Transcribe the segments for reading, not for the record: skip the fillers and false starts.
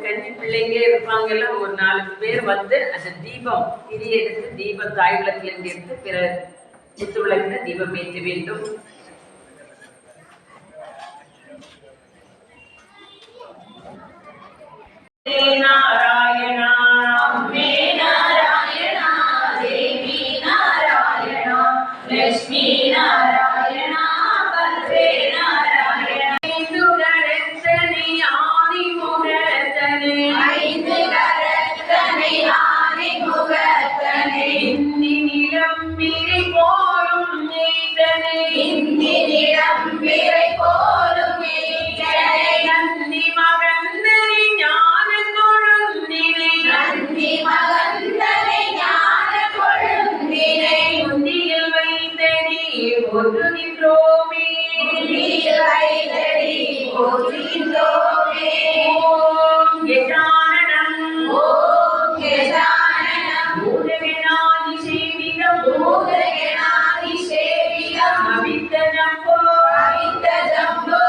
கன்னி பிள்ளைங்க இருப்பாங்கல்ல, ஒரு 4 பேர் வந்து அந்த தீபம் திரி எடுத்து தீபம் தாய் விளக்கிலிருந்து எடுத்து பிற குத்து விளக்குல தீபம் ஏற்ற வேண்டும். நாராயணா அம்மே நாராயணா தேவி நாராயணா லட்சுமி நாராயணா பத்ரே நாராயணா ஐந்து கரத்தனை ஆதி முகத்தனை ஐந்து கரத்தனை ஆதி முகத்தனை இந்தி நிலம்பிரை போலும் நீதனை இந்தி நிலம்பிரை போலும் நீதனை நந்தி மகந்தனை ஞான கொழுந்தினை நந்தி மகந்தனை ஞான கொழுந்தினை முந்தியில் வைத்தடி ஒதுகின்றோமே முந்தியில் வைத்தடி ஒதுகின்றோமே ஓம் கஜானனம் ஓம் கஜானனம் பூதகணாதி சேவிகம் பூதகணாதி சேவிகம் அவித்த ஜம்போ அவித்த ஜம்போ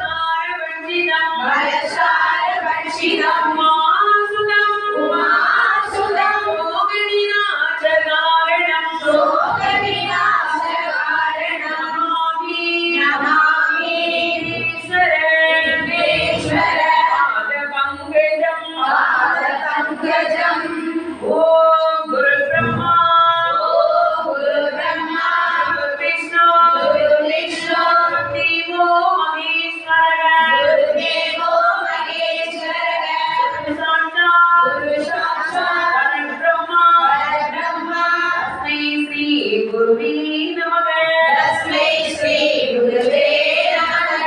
சாரவஞ்சிதம் பலசார வஞ்சிதம் உமாசுதம் உமாசுதம் மோகினி நாசகாரணம் சோக விநாசகாரணம் நமாமி நமாமி ஈஸ்வர ஈஸ்வர பாத பங்கஜம் பாத பங்கஜம் ஓம் குரு பிரம்மா ஓம் குரு பிரம்மா குரு விஷ்ணு குரு விஷ்ணு தேவோ மகேஸ்வர குரு தேவோ மகேஸ்வர குரு சாட்சாத் பரபிரம்மா பரபிரம்மா தஸ்மை ஸ்ரீ குருவே நமக தஸ்மை ஸ்ரீ குருவே நமக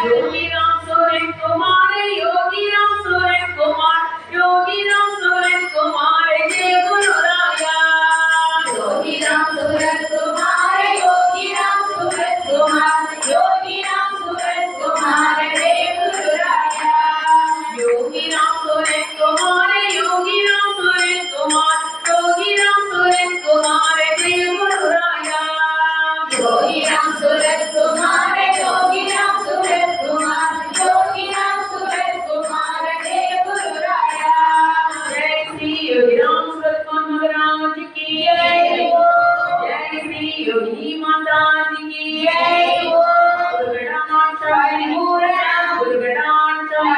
யோகிராம் சூரன் குமார யோகிராம் சூரன் குமார் யோகிராம் சூரன் குமார ஜெய குருராயா யோகிராம் சூரன் குமார யோகிராம் சூரன் குமார் யோகிராம் சூரன் குமார ஜெய குருராயா யோகிராம் சூரன் குமார யோகிராம் சூரன் குமார் யோகிராம் சூரன் குமார ஜெய குருராயா யோகிராம் சூரன் குமார யோகிராம் சூரன் குமார் யோகிராம் சூரன் குமார ஜெய குருராயா जय श्री योगीराम सतगुरु महाराज की जय हो जय श्री योगी माता जी की जय हो दुर्गणांचम दुर्गणांचम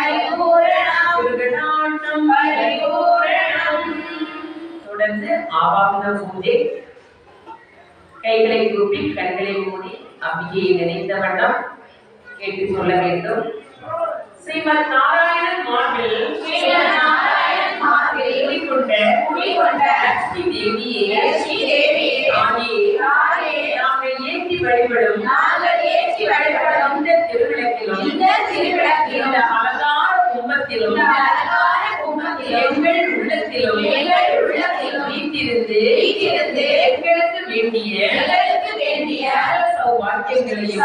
தொடர்ந்து ஆவாகன பூஜை. கைகளை கூப்பி கண்களை மூடி அம்பிகையை நினைத்த வண்ணம் கேட்டு சொல்ல வேண்டும். ஸ்ரீமத் நாராயணன் மார்பில் குடிகொண்ட லட்சுமி தேவியே நாங்கள் ஏற்றி வழிபடும் இந்த திருவிளக்கிலும் இந்த அலங்கார கும்பத்திலும் எங்கள் உள்ளத்திலும் வீட்டிருந்து எங்களுக்கு வேண்டிய சௌபாக்கியங்களையும்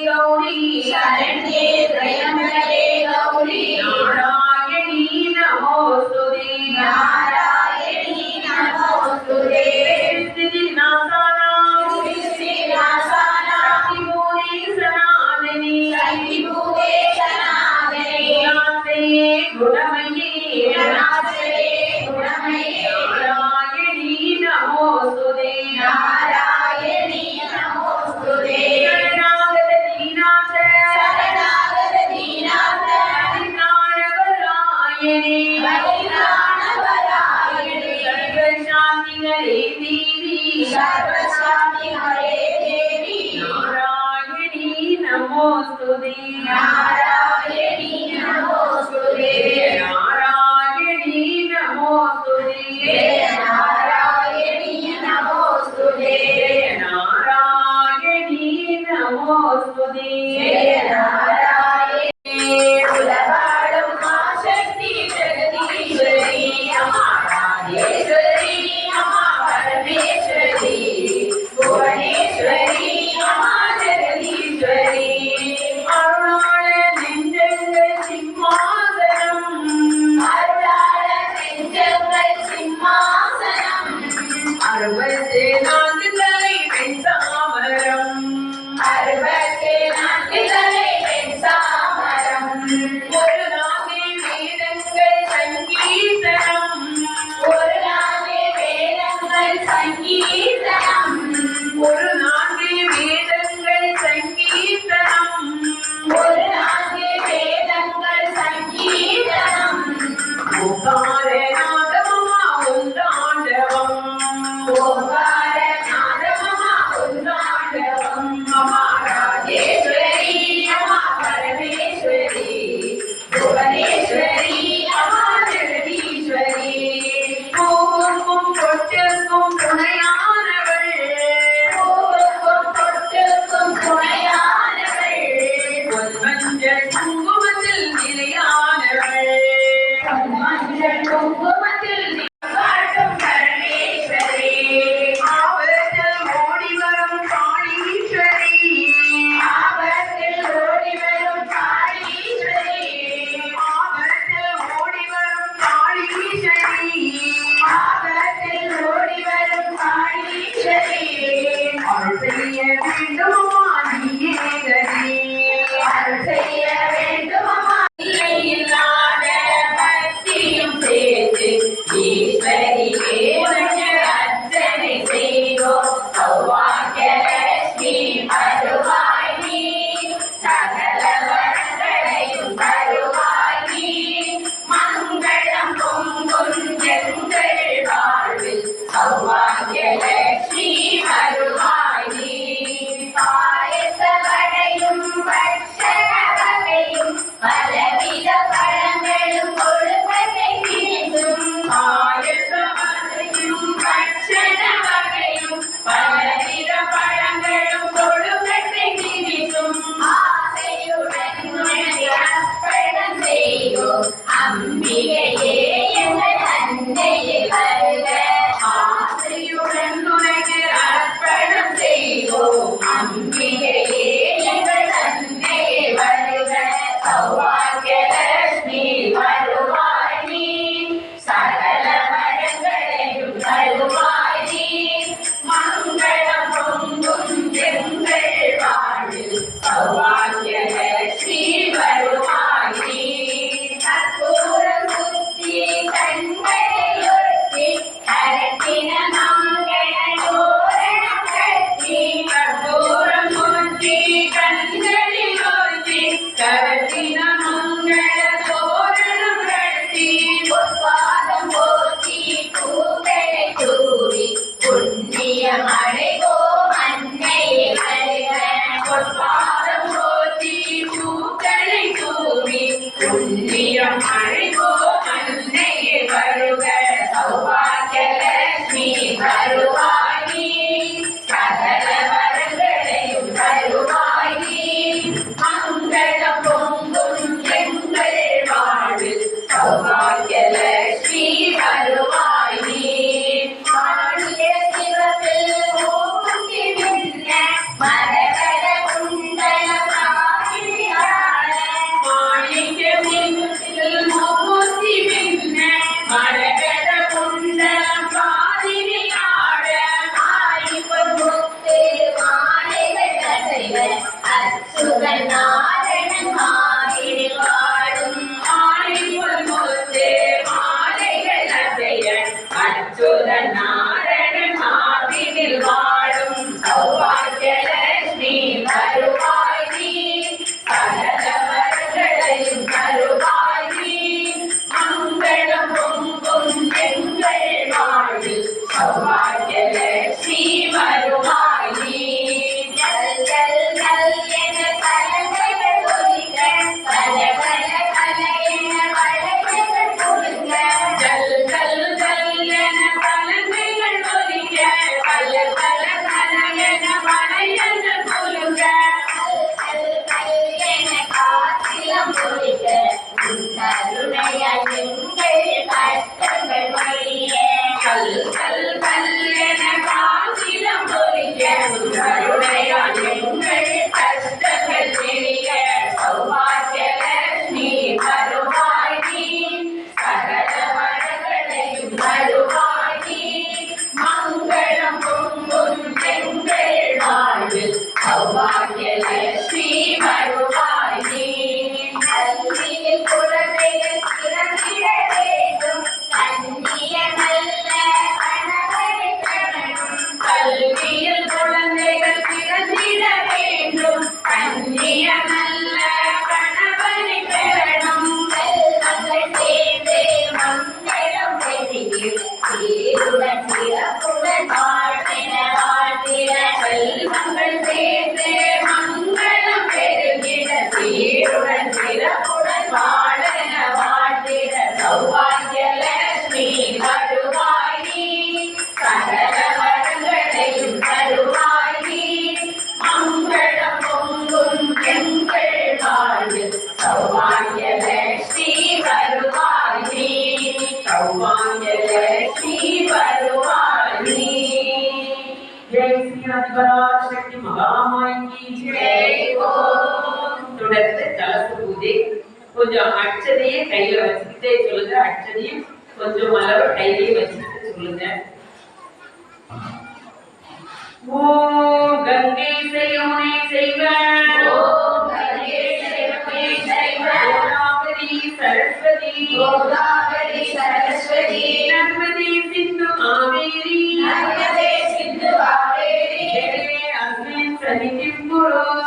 गौरी शरण्ये त्र्यंबके गौरी नारायणी नमोस्तुते नारायणी नमोस्तुते स्थिति नासाना शक्तिभूते सनातनी गुणमयी नारायणी नमोस्तुते नारायणी नमोस्तुते सर्वशांति हरे देवी नारायणी नमोस्तुते नारायणी नमोस्तुते नारायणी नमोस्तुते नारायणी नमोस्तुते नारायणी नमोस्तुते नारायणी उलगाडुम मा शक्ति जगदीश्वरी अम्मा राजेश्वरी अम्मा परमेश्वरी भुवनेश्वरी अम्मा जगदीश्वरी अरुणाचल நாதமமா ஒன்றாண்டவம் ஓங்கார நாதமமா ஒன்றாண்டவம் அம்மா ராஜேஸ்வரி அம்மா பரமேஸ்வரி புவனேஸ்வரி அம்மா ஜெகதீஸ்வரி பூவுக்கும் பொட்டுக்கும் துணையானவள் பூவுக்கும் பொட்டுக்கும் துணையானவள் பொன்மஞ்சள் குங்குமத்தில் நிலையானவள் பொன்மஞ்சள் குங்குமத்தில் காட்டும் பரமேஸ்வரி ஆபத்தில் ஓடி வரும் காளீஸ்வரி ஆபத்தில் ஓடி வரும் காளீஸ்வரி ஆபத்தில் ஓடி வரும் காளீஸ்வரி ஆபத்தில் ஓடி வரும் காளீஸ்வரி அருள் செய்ய வேண்டுமா நீயே கதி அருள் செய்ய வேண்டுமா இல்லாத பக்தியும் சேர்த்து ஈஸ்வரியே அர்ச்சனை செய்தோம் சௌபாகியலட்சுமி வருவாய் நீ சகல வரங்களையும் தருவாய் நீ மங்களம் பொங்கும் எங்கள் வாழ்வில் சௌபாகியலட்சுமி வருவாய் நீ பாயச வடையும் பட்சண வகையும் பலவித பழங்களும் கொழுக்கட்டை திணிசும் பாயச வடையும் பட்சண வகையும் பலவித பழங்களும் கொழுக்கட்டை திணிசும் ஆசையுடன் உனக்கு அர்ப்பணம் செய்வோம் அம்பிகையே எங்கள் அன்னையே வருக ஆசையுடன் உனக்கு அர்ப்பணம் செய்வோம் அம்பிகையே எங்கள் அன்னையே வருக சௌபாகியலட்சுமி வருவாய் நீ சகல வரங்களையும் தருவாய் நீ மங்களம் பொங்கும் எங்கள் வாழ்வில் சௌபாகியலட்சுமி வருவாய் நீ கற்பூரம் சுற்றி கண்களை ஒட்டி கரட்டின மங்கள தோரணம் கட்டி கற்பூரம் சுற்றி கண்களில் ஒட்டி கரட்டின மங்கள தோரணம் கட்டி பொற்பாதம் போற்றி பூக்களை தூவி புண்ணியம் அடைவோம் அன்னையே வருக பொற்பாதம் போற்றி பூக்களை தூவி புண்ணியம் அடைவோம் அன்னையே வருக சௌபாகியலட்சுமி வருவாய் நீ சகல வரங்களையும் தருவாய் நீ மங்களம் பொங்கும் எங்கள் வாழ்வில் சௌபாகியலட்சுமி வருவாய் நீ மாணிய சிவப்பில் மூக்குத்தி மின்ன மரகத குண்டலம் ஆடியாட மாணிக்க சிவப்பில் மூக்குத்தி மின்ன மரகத குண்டலம் ஆடியாட ஆடிப்பொன் முத்து மாலைகள் கசைவ அச்சுதன் நாரணன் மாறில் வாழும் ஆடிப்பொன் முத்து மாலைகள் அசைய அச்சுதன் நாரணன் மார்பினில் வாழும் சௌபாகியலட்சுமி வருவாய் நீ சகல வரங்களையும் தருவாய் நீ மங்களம் பொங்கும் எங்கள் வாழ்வில் சௌபாகியலட்சுமி வருவாய் நீ ஜல் ஜல் ஜல் என கலங்கள் ஒலிக்க பல பல பல என வளையல்கள் குலுங்க ஜல் ஜல் ஜல் என கலங்கள் ஒலிக்க பல பல பல என வளையல்கள் குலுங்க கல் கல் என காற்றிலம் ஒலிக்க கருணையால் எங்கள் கஷ்டங்கள் வழிய கல் கல் கல் என காற்றிலம் ஒலிக்க கருணையால் எங்கள் கஷ்டங்கள் வெளிய சௌபாகியலட்சுமி வருவாய் நீ சகல வரங்களையும் வருவாய் நீ மங்களம் பொங்கும் எங்கள் வாழ்வில் சௌபாகியலட்சுமி வருவாய் நீ கல்வியில் குழந்தைகள் சிறந்திட வேண்டும் கண்ணிய நல்ல जयलक्ष्मी परुवाणी जय श्री आदिपराशक्ति महामाई की जय हो தொடர்ந்து கலச பூஜை கொஞ்சம் அட்சதையே கையில வச்சுக்கிட்டே சொல்லுங்க அட்சதையும் கொஞ்சம் அளவு கையிலே வச்சுக்கிட்டு சொல்லுங்க ஓம் கங்கை செய்யோனே செய்வ ஓம் கங்கை செய்யோனே செய்வ கோதாவரி சரஸ்வதி நர்மதே சிந்து காவேரி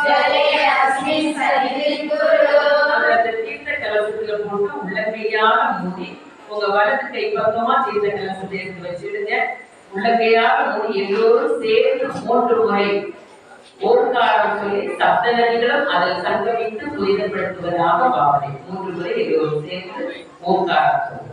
ஜலே அஸ்மின் சன்னிதிம் குரு அந்த தீர்த்த கலசத்துல போட்டு உள்ளங்கையால மூடி உங்க வலது கை பக்கமா தீர்த்த கலசத்தை எடுத்து வச்சிடுங்க உள்ளங்கையால மூடி எல்லோரும் சேர்ந்து 3 முறை ஓங்காரம் சொல்லி சப்த நதிகளும் அதில் சங்கமித்து துரிதப்படுத்துவதாக பாவனை 3 முறை எல்லோரும் சேர்ந்து ஓங்காரம் சொல்லுங்க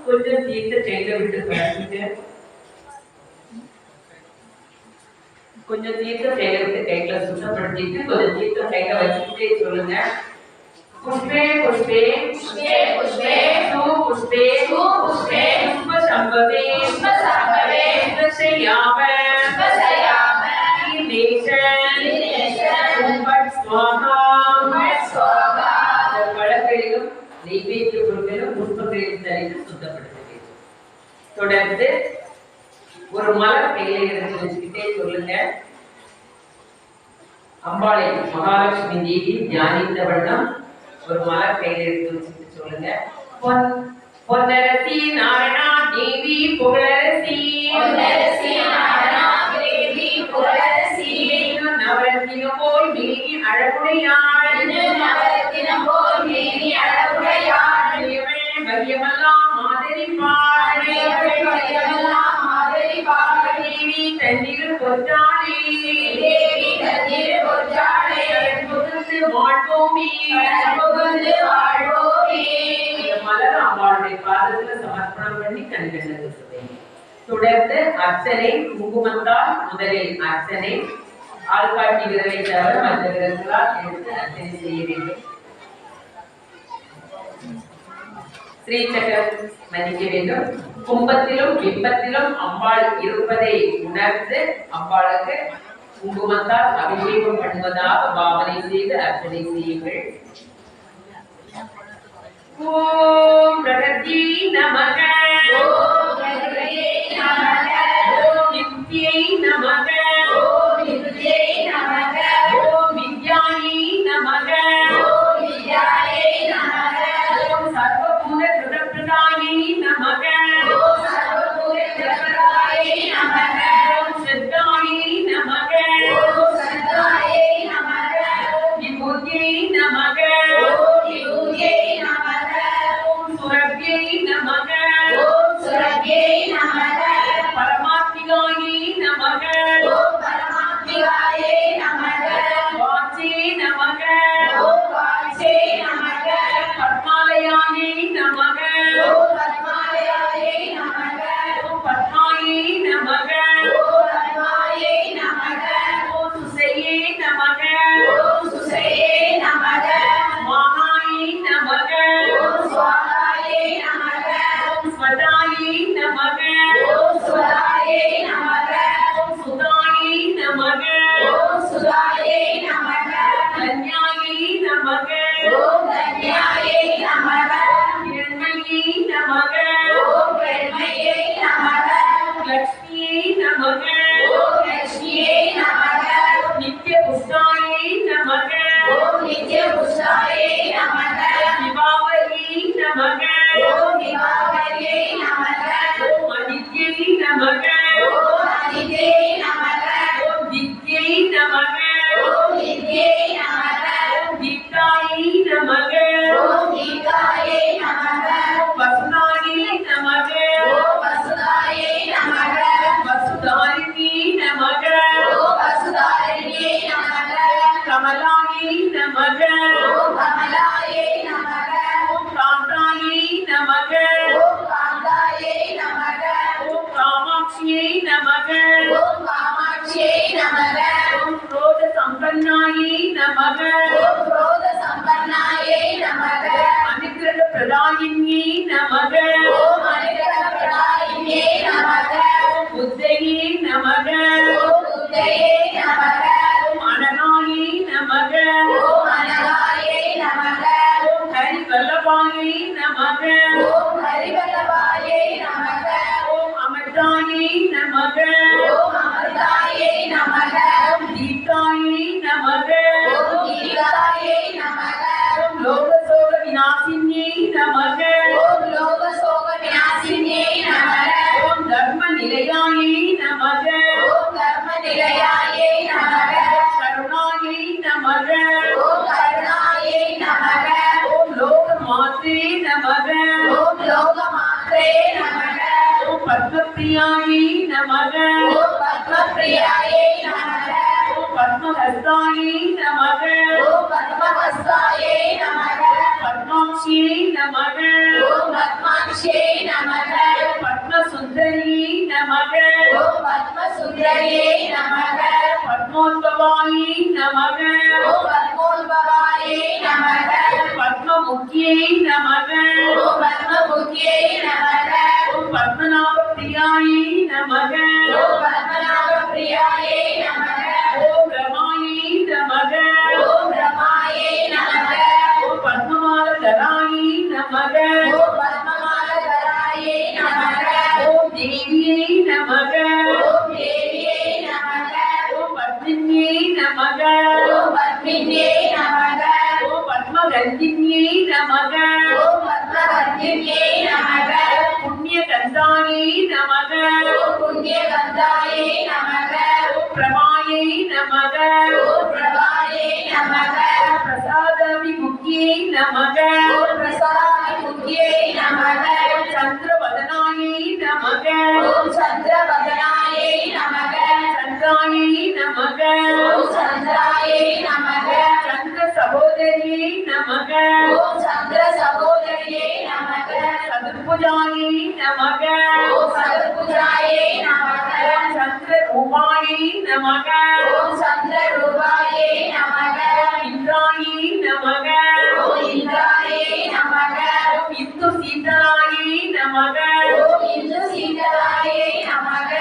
கொஞ்சம் தீர்த்த கையில விட்டு கலந்துட்டு கொஞ்சம் தீர்த்த கையில விட்டு கையில சுத்தப்படுத்திட்டு கொஞ்சம் தீர்த்த கையில வச்சுக்கிட்டே சொல்லுங்க புஷ்பே புஷ்பே புஷ்பே புஷ்பே சு புஷ்பே சு புஷ்பே புஷ்ப சம்பவே புஷ்பசயாம நீலேஷ உம்பட் ஸ்வாஹா பழங்களிலும் நெய்வேத்திய பொருட்களும் புஷ்பங்களிலும் தரித்து சுத்தப்படுத்துங்க தொடர்ந்து ஒரு மலர் கையில எடுத்து வச்சுக்கிட்டே சொல்லுங்க அம்பாளை மகாலட்சுமி தேவி தியானித்த வண்ணம் ஒரு மலர் கையில எடுத்து வச்சுட்டு சொல்லுங்க பொன்னரசி நாரணா தேவி புகழரசி நவரத்தினம் போல் மேனி அழகுடையாள் பரியமெல்லாம் மாதரிப்பாள் தேவி தண்ணீர் பொற்றாளே புகுந்து வாழ்வோமே மலர் அம்பாளுடைய பாதத்துல சமர்ப்பணம் பண்ணி கண்கண்டது தொடர்ந்து அர்ச்சனை குங்குமத்தால் முதலில் அர்ச்சனை ஆள்காட்டி விரலை தவிர மற்ற விரல்களால் எடுத்து அர்ச்சனை செய்ய வேண்டும் ஸ்ரீசக்கரம் மதிக்க வேண்டும் கும்பத்திலும் பிம்பத்திலும் அம்பாள் இருப்பதை உணர்ந்து அம்பாளுக்கு குங்குமத்தால் அபிஷேகம் பண்ணுவதாக பாவனை செய்து அர்ச்சனை செய்யுங்கள் ஓம் பிரகதி நமக ஓம் நித்யை நமக ஓம் வித்யாயை நமக ஓம் சர்வபூத கிருதப்பிரதாயை நமக ஓம் சித்தாயை நமக விபூதியை நமக சுரபியை நமக பரமாத்மிகாயை நமக நமக. ஓம் பத்மப்ரியாயை நமக. ஓம் பத்மஹஸ்தாயை நமக. ஓம் பத்மஹஸ்தாயை நமக. பத்மாக்ஷியை நமக. ஓம் பத்மாக்ஷியை நமக. பத்மசுந்தரியை நமக. ஓம் பத்மசுந்தரியை நமக. பத்மோத்பவாயை நமக. ஓம் பத்மோத்பவாயை நமக. பத்மமுக்கியை நமக. ஓம் பத்மமுக்கியை நமக. ஓம் பத்மநாபப்ரியாயை நமக. ஓம் பத்மநாபப்ரியாயை நமக. ஓம் ரமாயை நமக. ஓம் ரமாயை நமக. ஓம் பத்மமாலதராயை நமக. ஓம் பத்மமாலதராயை நமக. ஓம் தேவியை நமக. ஓம் தேவியை நமக. ஓம் பத்மின்யை நமக. ஓம் பத்மின்யை நமக. ஓம் பத்மகந்தின்யை நமக. ஓம் பத்மகந்தின்யை நமக. புண்ணியகந்தாயை நமக. ஓம் புண்ணியகந்தாயை நமக. ஓம் பிரமாயை நமக. ஓம் பிரபாயை நமக. பிரசாதவிமுக்கியை நமக. ஓம் பிரசாதிமுக்கியை நமக. சந்திரவதனாயை நமக. ஓம் சந்திரவதனாயை நமக. சந்திராயை நமக. ஓம் சந்திராயை நமக. சந்திர சகோதரியை நமக. ஓம் சந்திர சகோதரியை நமக. சதுர்புஜாயை நமக. ஓம் சதுர்புஜாயை நமக. சந்திர ரூபாயை நமக. ஓம் சந்திர ரூபாயை நமக. இந்திராயை நமக. ஓம் இந்திராயை நமக. இந்து சீதளாயை நமக. ஓம் இந்து சீதளாயை நமக.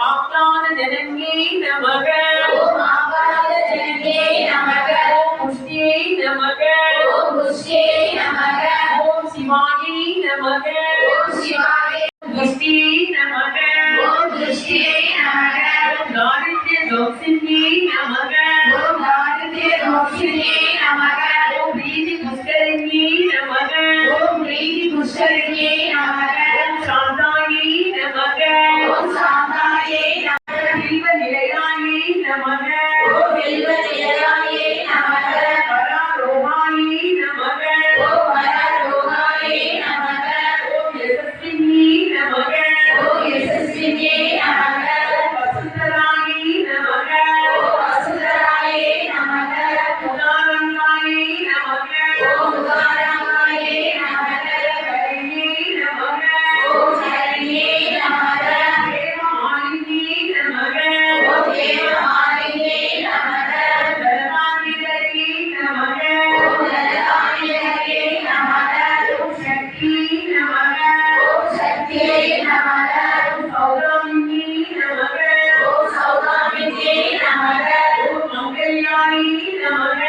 ஆக்லான ஜனன்யை நமக. ஓம் ஆகாத ஜனனியை நமக. புஷ்டியை நமக. ஓம் புஷ்டியை நமக. ஓம் சிவாயை நமக. ஓம் சிவாய துஷ்டியை நமக. ஓம் திருஷ்டியை நமக. தாரித்ய தோஷின்யை நமக. ஓம் தாரித்ய மோட்சினியை நமக. ஓம் பிரீதி புஷ்கரிணியை நமக. ஓம் பிரீதி புஷ்கரிணியை நமக. ஓம் சாந்தாயை நமக. ஓம் சாந்தாயை நமக. வில்வ நிலையாயை நமக. ஓம் வில்வ நிலையாயை நமக. பராரோகாயை நமக. ஓம் வரரோகாயை நமக. ஓம் யசஸ்வினியை நமக. ஓம் யசஸ்வினியை நமக. ஓம் வசுந்தராயை நமக. ஓம் வசுந்தராயை நமக. உதாரங்காயை நமக. ஓம் உதாரங்காயை நமக. ஹரியை நமக. ஓம் ஹரியே நமக. தேவமாலினியை நமக. ஓம் தேவமாலினியே நமக. தலவாணிதரை நமக. ஓம் லலிதாம்பிகையே நமக. ஓம் சக்தியை நமக. ஓம் சக்தியே நமக. ஓம் சௌதாமினியை நமக. ஓம் சௌதாமினியே நமக. ஓம் மங்கல்யாயை நமக.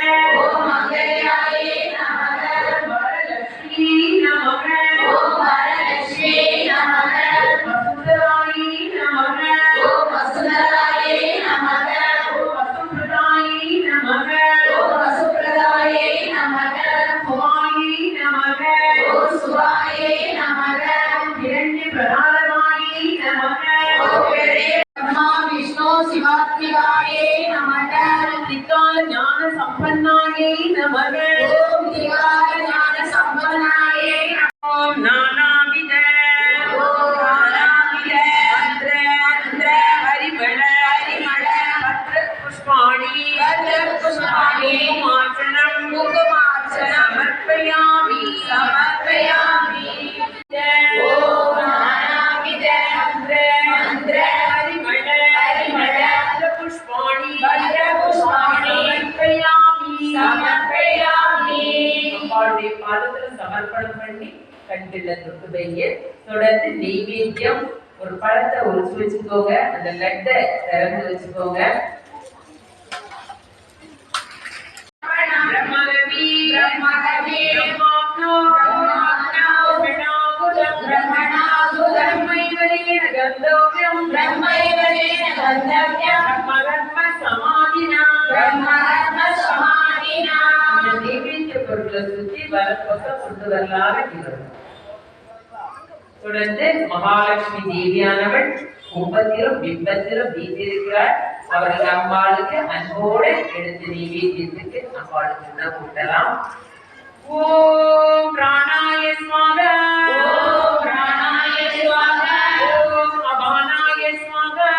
ஓம் மங்கல்யாயே நமக. வரலட்சுமியை நமக. ஓம் வரலட்சுமியே நமக. வசுந்தராயை நமக. ஓம் வசுந்தராயே நமக. ஓம் வசுந்தராயை நமக. ஓம் வசுப்ரதாயே நமக. சுவாயை நமக. ஓம் சுவாயே நமக. இரண்ய பிரதானமாயை நமக. ஓம் பெரிய பிரம்மா விஷ்ணு சிவாத்மிகாயே நமக. திக்கால ஞான சம்பன்னாயை நமக. ஓம் திகார ஞான சம்பன்னாயே ஓம் நானாவித ஓம் நானாவித மந்திர மந்திர ஹரிமள ஹரிமள பத்ர புஷ்பாணி பத்ர புஷ்பாணி குங்குமார்ச்சனம் குங்குமார்ச்சனம் சமர்ப்பயாமி. சமர்ப்பயாமி. ஓம் நானாவித மந்திர மந்திர ஹரிமள ஹரிமள பத்ர புஷ்பாணி பத்ர புஷ்பாணி சமர்ப்பயாமி. சமர்ப்பயாமி. அம்பாளுடைய பாதத்துல சமர்ப்பணம் பண்ணி கண்களை தொட்டு வைங்க. தொடர்ந்து நெய்வேத்தியம் ஒரு பழத்தை உரிச்சு வச்சுக்கோங்க. அந்த லட்டை திறந்து வச்சுக்கோங்க. பிரம்மகவி பிரம்மகவி பிரம்மாக்னோ பிரம்மாக்னோ பிரணாகுலம் பிரம்மணாகுலம் பிரம்மைவரேன கந்தவ்யம் பிரம்மைவரேன கந்தவ்யம் பிரம்மகர்ம சமாதினா. பிரம்மகர்ம சமாதினா. இந்த நெய்வேத்திய பொருட்களை சுற்றி வரப்பக்கம் கொண்டு வரலாக இருக்கணும். தொடர்ந்து மகாலட்சுமி தேவியானவள் கும்பத்திலும் பிம்பத்திலும் வீட்டிருக்கிறார். அவர்கள் அம்பாளுக்கு அன்போடு எடுத்து நெய்வேத்தியத்துக்கு அம்பாளுக்கு தான் கூட்டலாம். ஓம் பிராணாய ஸ்வாகா. ஓம் பிராணாய ஸ்வாகா. ஓம் அபானாய ஸ்வாகா.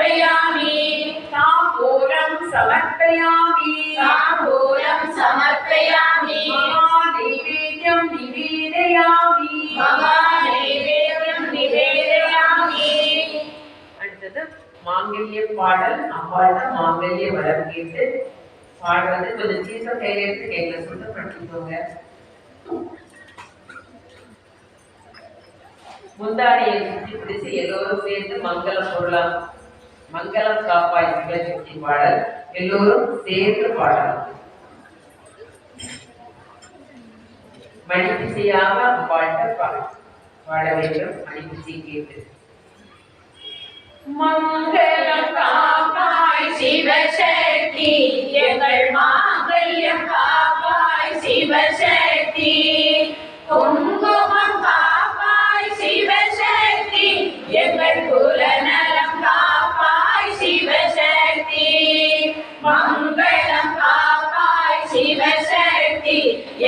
समर्पयामि ताम्बूलं समर्पयामि ताम्बूलं समर्पयामि महानैवेद्यं निवेदयामि महानैवेद्यं निवेदयामि அடுத்தது மாங்கல்ய பாடல். அம்பாள்கிட்ட மாங்கல்ய வரம் கேட்டு பாடுறது. கொஞ்சம் சீசம் கையில எடுத்து கையில சுத்தப்படுத்திக்கோங்க. முந்தாடியை சுற்றி பிடிச்சு எல்லோரும் சேர்ந்து மங்களம் பொருளாம் மங்களம் காப்பாய் சுற்றி பாடல். எல்லோரும் சேர்ந்து பாடலாம். மணிப்பிசையாக அம்பாள்கிட்ட பாட வேண்டும். மணிப்பிசை கேட்டு மங்களம் காப்பாய் சிவசக்தி எங்கள் மாங்கல்யம் காப்பாய் சிவசக்தி குங்குமம் காப்பாய் சிவசக்தி எங்கள் குலநலம் காப்பாய் சிவசக்தி மங்களம் காப்பாய் சிவசக்தி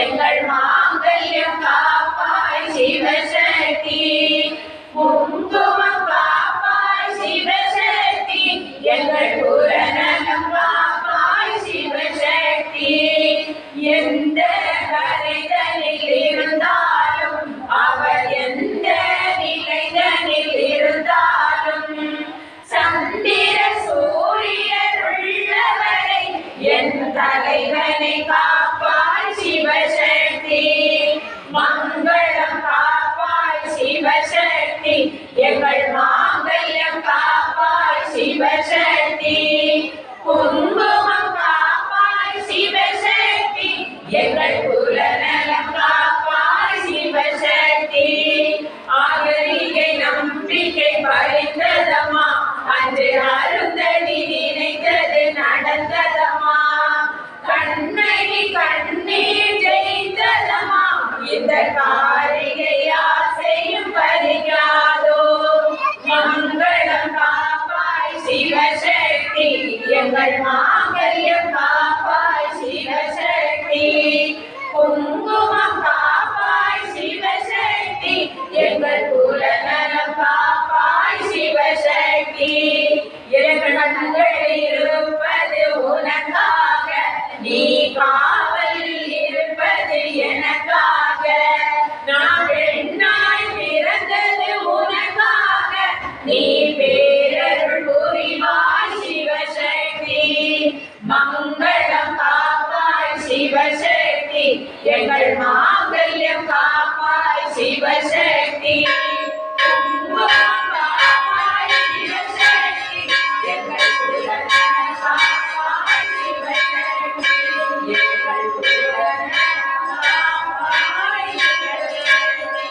எங்கள் மாங்கல்யம் காப்பாய் சிவசக்தி குங்குமம் சிவசக்தி எங்கள் புறநலம் காப்பாய் சிவசக்தி எந்த கரைதனில் இருந்தாலும் அவர் எந்த நிலைதனில் இருந்தாலும் சந்திர சூரியர் உள்ளவரை என் தலைவனை காப்பாய் சிவசக்தி மங்களம் காப்பாய் சிவசக்தி எங்கள் மாங்கல்யம் காப்பாய் சிவசக்தி குங்குமம் காப்பாய் சிவசக்தி எங்கள் குலநலம் காப்பாய் சிவசக்தி ஆகரிகை நம்பிக்கை பறிந்ததம்மா அன்று அருந்ததி நினைத்தது நடந்ததம்மா கண்ணகி கண்ணீர் ஜெயித்ததம்மா இந்த காரிகை ஆசையும் பறிக்காதோ மங்களம் காப்பாய் சிவசக்தி எங்கள் மாங்கல்யம் காப்பாய் சிவசக்தி குங்குமம் காப்பாய் சிவசக்தி எங்கள் குலநலம் காப்பாய் சிவசக்தி இரக்கங்கள் இருப்பது உனக்காக நீ காவல் இருப்பது எனக்காக நான் பெண்ணாய் பிறந்தது உனக்காக நீ பேரருள் புரிவாய் சிவசக்தி மங்களம் காப்பாய் சிவசக்தி எங்கள் மாங்கல்யம் காப்பாய் சிவசக்தி குங்குமம் காப்பாய் சிவசக்தி எங்கள் குலநலம் காப்பாய் சிவசக்தி எங்கள் குலநலம் காப்பாய் சிவசக்தி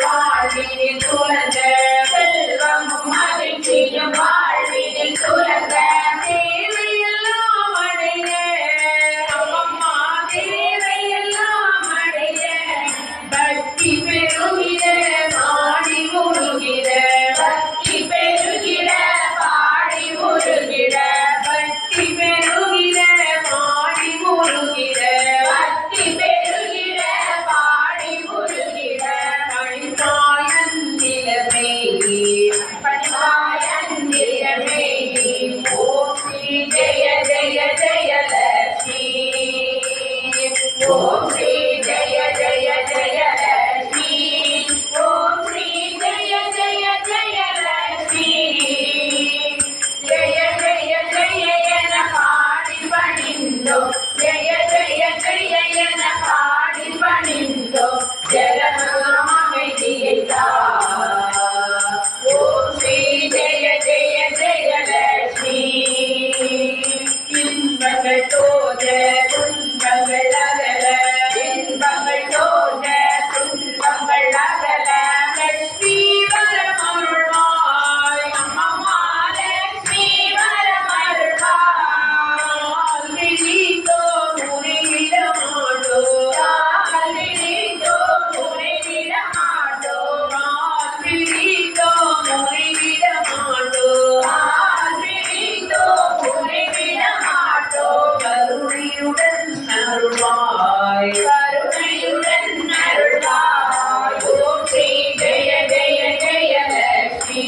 வாழ்வினில் துலங்க செல்வமும் மகிழ்ச்சியும் வாழ்வினில் துலங்க தேவையெல்லாம் அடைய அம்மம்மா தேவையெல்லாம் அடைய பக்தி பெருகிட பாடி முருகிட பக்தி பெருகிட பாடி முருகிட பக்தி பெருகிட பாடி முருகிட பக்தி பெருகிட பாடி முருகிட பணிவாயன் நிலமே பணிவாயன் நிலமே ஓம் ஸ்ரீ ஜெய ஜெய ஜெயலட்சுமி ஓம் ஸ்ரீ ஜெய ஜெய ஜெயலட்சுமி ஓம் ஸ்ரீ ஜெய ஜெய ஜெயலட்சுமி ஜெய ஜெய ஜெய என பாடி பணிந்தோம் ஜெய ஜெய ஜெய என பாடி பணிந்தோம் ஜெகநாதம் அமைதியை தா ஓம் ஸ்ரீ ஜெய ஜெய ஜெயலட்சுமி இன்பங்கள் தோத துன்பங்கள் அகல இன்பங்கள் தோத துன்பங்கள் அகல லட்சுமி வரமருள்வாய் அம்மம்மா லட்சுமி வரமருள்வாய் விழித்தோ முறையிட மாட்டோ விழித்தோ முறையிட மாட்டோ விழித்தோ முறையிட மாட்டோ விழித்தோ முறையிட மாட்டோ கருணையுடன் அருள்வாய் கருணையுடன் அருள்வாய் ஓம் ஸ்ரீ ஜெய ஜெய ஜெயலட்சுமி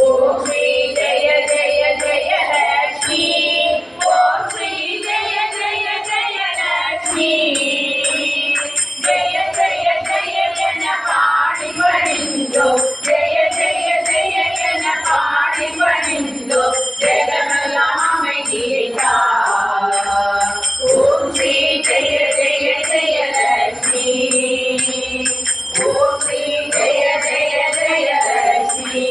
ஓம் ஸ்ரீ ஜெய ஜெய ஜெயலட்சுமி ஓம் ஸ்ரீ ஜெய ஜெய ஜெயலட்சுமி ஜெய ஜெய ஜெய என பாடி பணிந்தோ ஜெய ஜெய ஜெய என பாடி பணிந்தோ ஜெகமெல்லாம் அமைதியை தா ஓம் ஸ்ரீ ஜெய ஜெய ஜெயலட்சுமி ஓம் ஸ்ரீ ஜெய ஜெய ஜெயலட்சுமி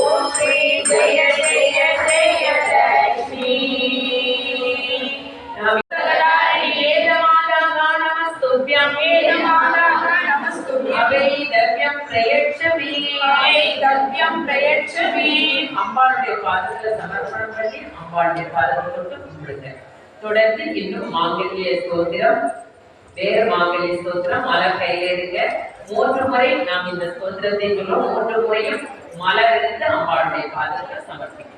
ஓம் ஸ்ரீ ஜெய ஜெய ஜெயலட்சுமி அம்பாளுடைய பாதத்துல சமர்ப்பணம் பண்ணி அம்பாளுடைய பாதத்தை தொட்டு கும்பிடுங்க. தொடர்ந்து இன்னும் மாங்கல்ய ஸ்தோத்திரம் வேற மாங்கல்ய ஸ்தோத்திரம் மலர் கையில இருக்க 3 முறை நாம் இந்த ஸ்தோத்திரத்தை சொல்றோம். 3 முறையும் மலர் எடுத்து அம்பாளுடைய பாதத்தை சமர்ப்பிக்கணும்.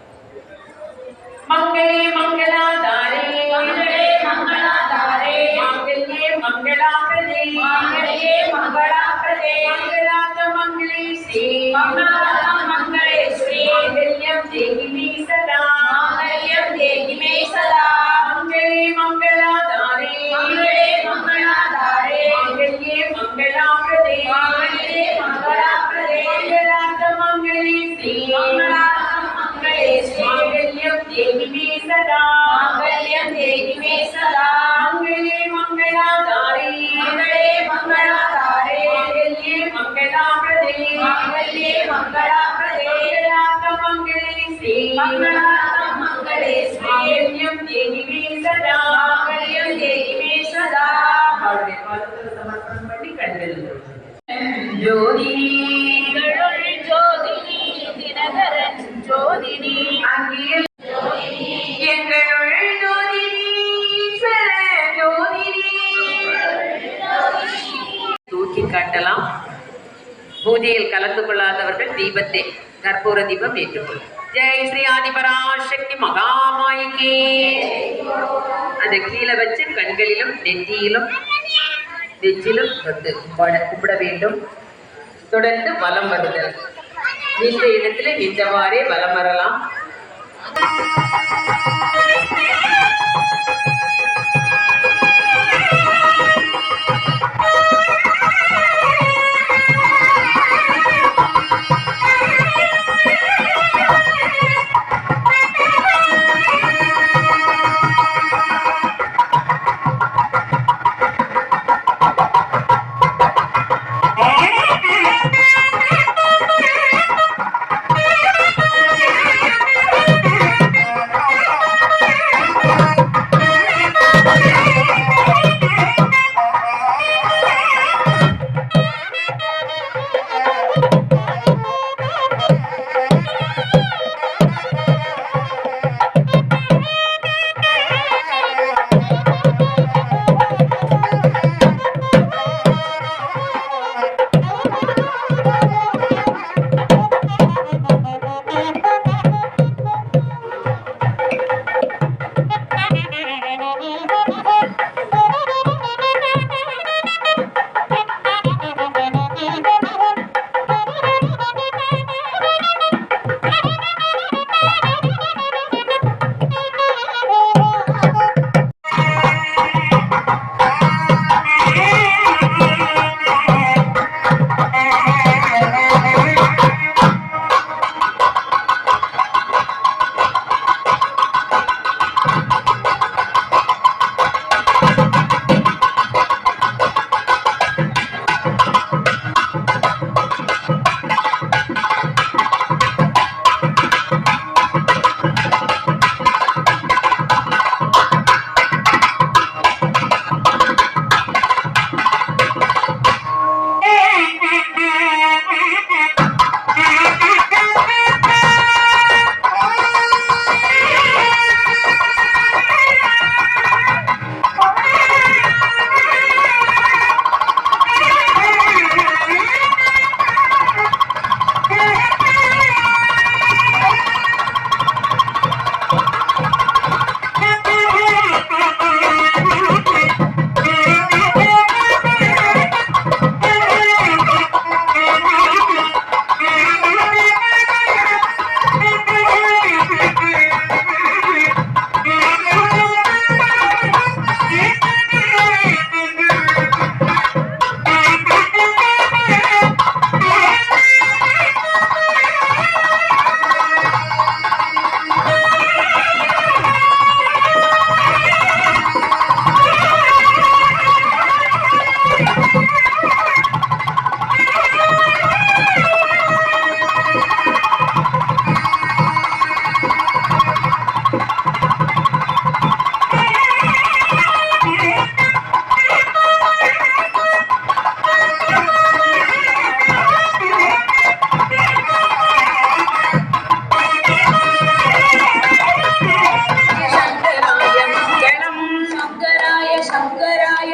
மங்களே மங்களாதாரே மங்களே மங்களாதாரே மாங்கல்யே மங்களாப்ரதே மாங்கல்யே மங்களாப்ரதே மங்களாத மங்களே ஸ்ரீ மங்களாத மங்களே ஸ்ரீ மாங்கல்யம் தேகி மே சதா மாங்கல்யம் தேகி மே சதா மங்களே மங்களாதாரே மங்களே மங்களாதாரே மாங்கல்யே மங்களாப்ரதே மாங்கல்யே மங்களாப்ரதே மங்களாத மங்களே ஸ்ரீ மங்களாத மங்களே ஸ்ரீ மாங்கல்யம் தேகி மே சதா மாங்கல்யம் தேகி மே சதா மங்களே மங்களாதாரே மங்களே மங்களாதாரே மாங்கல்யே மங்களாப்ரதே மாங்கல்யே மங்களாப்ரதே மங்களாத மங்களே ஸ்ரீ மங்களாத மங்களே ஸ்ரீ மாங்கல்யம் தேகி மே சதா மாங்கல்யம் தேகி மே சதா அவருடைய பாதத்துல சமர்ப்பணம் பண்ணி கண்கள் ஜோதினி திகழொளி ஜோதினி தினகரன் ஜோதினி அங்கே எங்களுள் ஜோதினி ஈஸ்வர ஜோதினி தூக்கி காட்டலாம். பூஜையில் கலந்து கொள்ளாதவர்கள் தீபத்தை கற்பூர தீபம் ஏற்றுக்கொள்ளும். ஜெய் ஸ்ரீ ஆதிபராசக்தி மகாமாயிக்கே. அந்த கீழே வச்சு கண்களிலும் நெற்றியிலும் நெற்றிலும் தொட்டு கும்பிட வேண்டும். தொடர்ந்து வலம் வருதல். நின்ற இடத்துல நின்றவாறே வலம் வரலாம்.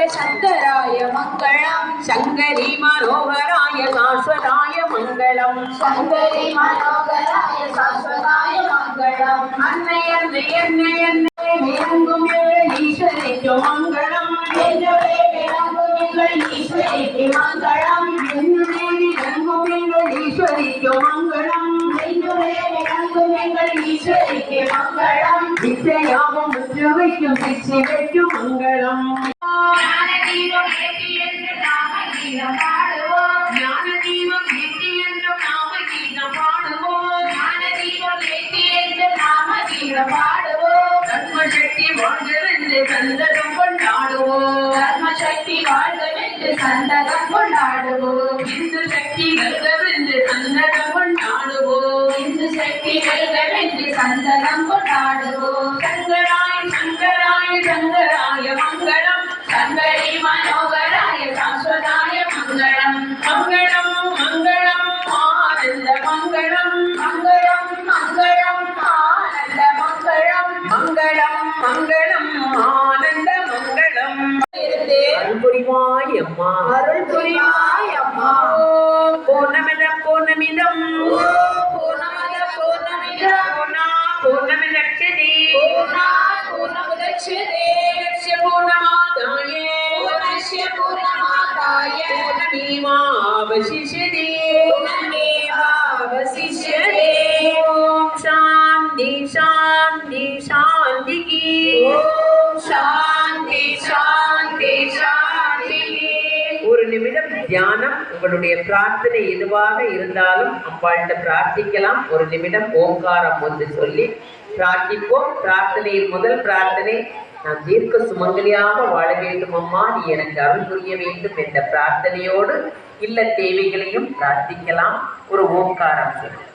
சங்கராய மங்களம் சங்கரி மனோகராய சாஸ்வதாய மங்களம் சங்கரி மனோகராய சாஸ்வதாய மங்களம் அன்னை அன்னை அன்னை அன்னை விளங்கும் ஈஸ்வரிக்கு மங்களம் என்னுடைய விளங்கும் எங்கள் ஈஸ்வரிக்கு மங்களம் என்னுடைய விளங்கும் எங்கள் ஈஸ்வரிக்கு மங்களம் என்னுடைய விளங்கும் எங்கள் ஈஸ்வரிக்கு மங்களம் நிச்சயாவும் முற்று வைக்கும் சிச்சி வைக்கும் மங்களம் ஞான தீபம் ஏற்றி என்று நாம கீதம் பாடுவோம் ஞான தீபம் ஏற்றி என்றும் நாம கீதம் பாடுவோம் ஞான தீபம் ஏற்றி என்று நாம கீதம் பாடுவோம் தர்மசக்தி வாழ்ந்தென்று சந்ததம் கொண்டாடுவோம் தர்மசக்தி வாழ்கவென்று சந்ததம் கொண்டாடுவோம் இந்து சக்தி வெல்கவென்று சந்ததம் கொண்டாடுவோம் இந்து சக்தி வெல்கவென்று சந்ததம் கொண்டாடுவோம் சங்கராய சங்கராய சங்கராய மங்களம் சங்கரி மனோகராய சாஸ்வதாய மங்களம் மங்களம் மங்களம் ஆனந்த மங்களம் மங்களம் மங்களம் ஆனந்த மங்களம் மங்களம் மங்களம் ஆனந்த மங்களம் அருள் புரிவாய் அம்மா அருள் புரிவாய் அம்மா பூர்ணமிதம் பூர்ணமிதம் பூர்ணமத பூர்ணமிதம் பூர்ணமிதட்சதி பூர்ணமுதட்சதே லட்சிய பூர்ணமாதாயே பூர்ணஸ்ய பூர்ணமாதாய பூர்ணமேவாவசிஷ்யதே பூர்ணமேவாவசிஷ்யதே ஓம் சாந்தி சாந்தி சாந்திகி ஓம் சாந்தி சாந்தி சாந்தி ஒரு நிமிடம் தியானம். உங்களுடைய பிரார்த்தனை எதுவாக இருந்தாலும் அம்பாள்கிட்ட பிரார்த்திக்கலாம். ஒரு நிமிடம் ஓங்காரம் ஒன்று சொல்லி பிரார்த்திப்போம். பிரார்த்தனையில் முதல் பிரார்த்தனை, நான் தீர்க்க சுமங்கலியாக வாழ வேண்டும் அம்மா, நீ எனக்கு அருள் புரிய வேண்டும் என்ற பிரார்த்தனையோடு இல்ல தேவைகளையும் பிரார்த்திக்கலாம். ஒரு ஓங்காரம் சொல்லி